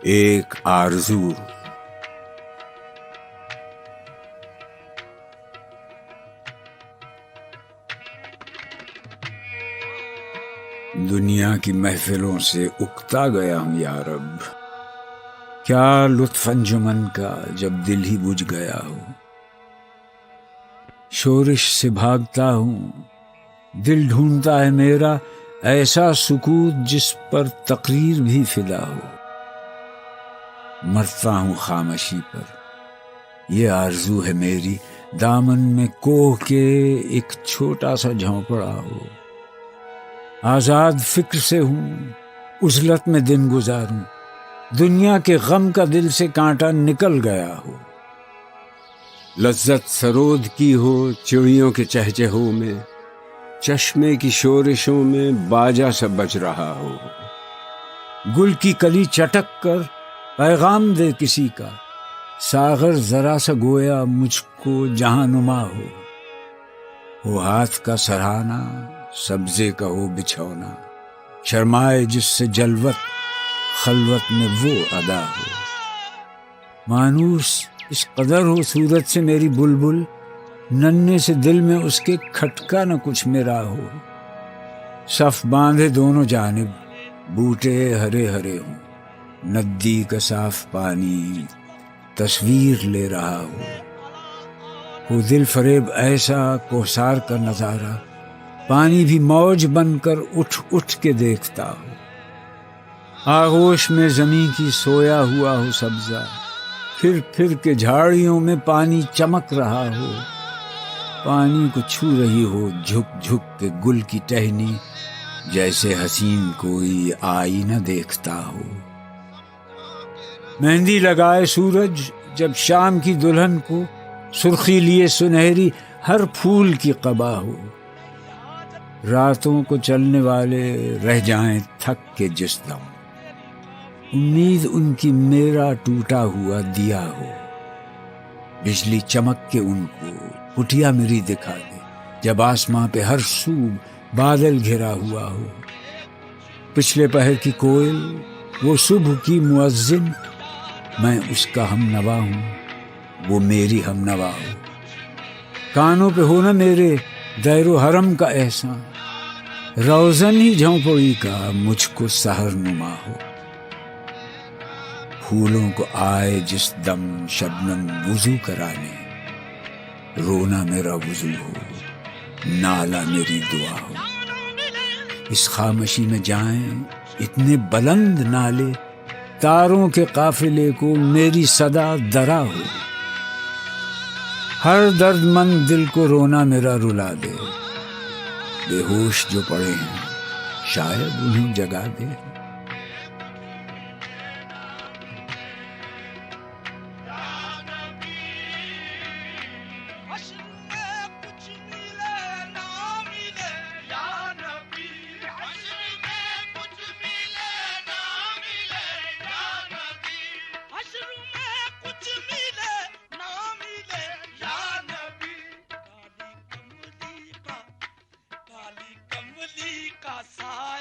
ایک آرزو۔ دنیا کی محفلوں سے اکتا گیا ہوں یا رب، کیا لطف انجمن کا جب دل ہی بجھ گیا ہو۔ شورش سے بھاگتا ہوں، دل ڈھونڈتا ہے میرا ایسا سکوت جس پر تقریر بھی فدا ہو۔ مرتا ہوں خاموشی پر، یہ آرزو ہے میری، دامن میں کوہ کے ایک چھوٹا سا جھونپڑا ہو۔ آزاد فکر سے ہوں، عزلت میں دن گزاروں، دنیا کے غم کا دل سے کانٹا نکل گیا ہو۔ لذت سرود کی ہو چڑیوں کے چہچہوں میں، چشمے کی شورشوں میں باجا سا بج رہا ہو۔ گل کی کلی چٹک کر پیغام دے کسی کا، ساغر ذرا سا گویا مجھ کو جہاں نما ہو ہاتھ کا سرہانا، سبزے کا ہو بچھونا، شرمائے جس سے جلوت خلوت میں وہ ادا ہو۔ مانوس اس قدر ہو صورت سے میری بلبل، ننھے سے دل میں اس کے کھٹکا نہ کچھ میرا ہو۔ صف باندھے دونوں جانب بوٹے ہرے ہرے ہوں، ندی کا صاف پانی تصویر لے رہا ہو دل فریب ایسا کوثر کا نظارہ، پانی بھی موج بن کر اٹھ اٹھ کے دیکھتا ہو۔ آغوش میں زمیں کی سویا ہوا ہو سبزہ، پھر پھر کے جھاڑیوں میں پانی چمک رہا ہو۔ پانی کو چھو رہی ہو جھک جھک کے گل کی ٹہنی، جیسے حسین کوئی آئینہ دیکھتا ہو۔ مہندی لگائے سورج جب شام کی دلہن کو، سرخی لیے سنہری ہر پھول کی قبا ہو۔ راتوں کو چلنے والے رہ جائیں تھک کے جس دم، امید ان کی میرا ٹوٹا ہوا دیا ہو۔ بجلی چمک کے ان کو کٹیا میری دکھا دے، جب آسماں پہ ہر سو بادل گھرا ہوا ہو۔ پچھلے پہر کی کوئل وہ صبح کی مؤذن، میں اس کا ہم نوا ہوں، وہ میری ہم نوا ہو۔ کانوں پہ ہو نا میرے دیر و حرم کا احسان، روزن ہی جھونپڑی کا مجھ کو سحر نما ہو۔ پھولوں کو آئے جس دم شبنم وضو کرانے، رونا میرا وضو ہو، نالا میری دعا ہو۔ اس خاموشی میں جائیں اتنے بلند نالے، تاروں کے قافلے کو میری صدا درا ہو۔ ہر درد مند دل کو رونا میرا رلا دے، بے ہوش جو پڑے ہیں شاید انہیں جگا دے۔ کا سایہ